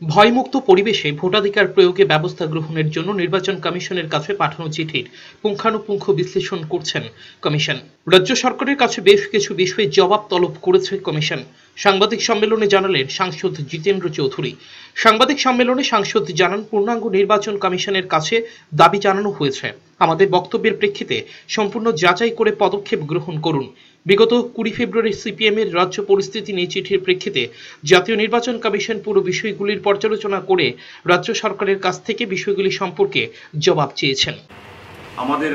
ভয়মুক্ত পরিবেশে ভোটাধিকার প্রয়োগে ব্যবস্থা গ্রহণের জন্য নির্বাচন কমিশনের কাছে পাঠানো চিঠির পুঙ্খানুপুঙ্খ বিশ্লেষণ করছেন কমিশন। রাজ্য সরকারের কাছে বেশ কিছু বিষয়ে জবাব তলব করেছে কমিশন। সাংবাদিক সম্মেলনে জানালেন সাংসদ জিতেন্দ্র চৌধুরী। সাংবাদিক সম্মেলনে সাংসদ জানান, পূর্ণাঙ্গ নির্বাচন কমিশনের কাছে দাবি জানানো হয়েছে। আমাদের বক্তব্যের প্রেক্ষিতে সম্পূর্ণ যাচাই করে পদক্ষেপ গ্রহণ করুন। বিগত 20 ফেব্রুয়ারি সিপিএম এর রাজ্য পরিস্থিতি নিয়ে চিঠির প্রেক্ষিতে জাতীয় নির্বাচন কমিশন পুরো বিষয়গুলির পর্যালোচনা করে রাজ্য সরকারের কাছ থেকে বিষয়গুলি সম্পর্কে জবাব চেয়েছেন। আমাদের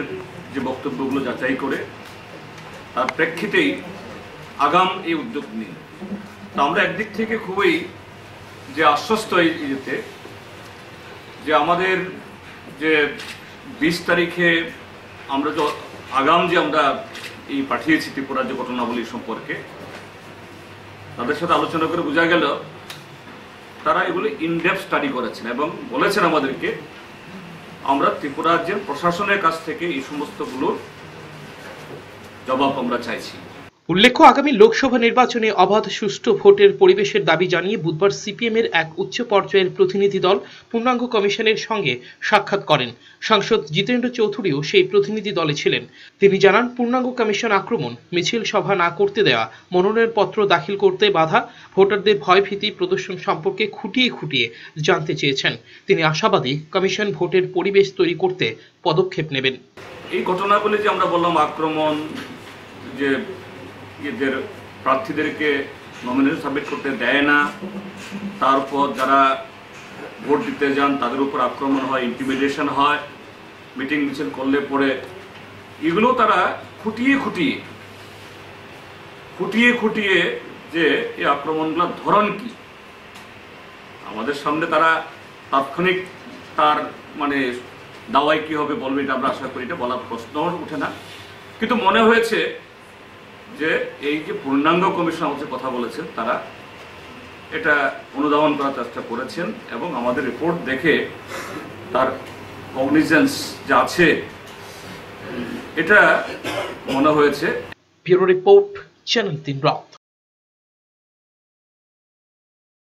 যে বক্তব্যগুলো যাচাই করে তার প্রেক্ষিতেই আগাম এই উদ্যোগ নিই। তো আমরা একদিক থেকে খুবই যে আশ্বস্ত যেতে যে আমাদের যে 20 তারিখে আমরা আগাম যে আমরা এই পাঠিয়েছি ত্রিপুরার যে ঘটনাবলী সম্পর্কে তাদের সাথে আলোচনা করে বোঝা গেল তারা এগুলো ইনডেপথ স্টাডি করেছেন এবং বলেছেন আমাদেরকে আমরা ত্রিপুরা রাজ্যের প্রশাসনের কাছ থেকে এই সমস্তগুলোর জবাব আমরা চাইছি। উল্লেখ্য, আগামী লোকসভা নির্বাচনে অবাধ সুষ্ঠু ভোটের পরিবেশের দাবি জানিয়ে বুধবার সিপিএম এর এক উচ্চ পর্যায়ের প্রতিনিধি দল পূর্ণাঙ্গ কমিশনের সঙ্গে সাক্ষাৎ করেন। সাংসদ জিতেন্দ্র চৌধুরীও সেই প্রতিনিধি দলে ছিলেন। তিনি জানান, পূর্ণাঙ্গ কমিশন আক্রমণ, মিছিল সভা না করতে দেওয়া, মনোনয়নপত্র দাখিল করতে বাধা, ভোটারদের ভয়ভীতি প্রদর্শন সম্পর্কে খুঁটিয়ে খুঁটিয়ে জানতে চেয়েছেন। তিনি আশাবাদী কমিশন ভোটের পরিবেশ তৈরি করতে পদক্ষেপ নেবেন। এই ঘটনাগুলি যে আমরা বললাম আক্রমণ, যে এদের প্রার্থীদেরকে নমিনেশন সাবমিট করতে দেয় না, তারপর যারা ভোট দিতে যান তাদের উপর আক্রমণ হয়, ইন্টিমিডেশন হয়, মিটিং মিছিল করলে পরে, এগুলো তারা খুঁটিয়ে খুঁটিয়ে যে এই আক্রমণগুলোর ধরন কি আমাদের সামনে তারা তাৎক্ষণিক তার মানে দাওয়াই কি হবে বলবে, এটা আমরা আশা করি, এটা বলার প্রশ্ন উঠে না। কিন্তু মনে হয়েছে যে এই যে পূর্ণাঙ্গ কমিশন আমাদের কথা বলেছেন তারা এটা অনুধাবন করার চেষ্টা করেছেন এবং আমাদের রিপোর্ট দেখে তার কগনিজেন্স যা আছে এটা মনে হয়েছে। ব্যুরো রিপোর্ট, চ্যানেল 3 রাত।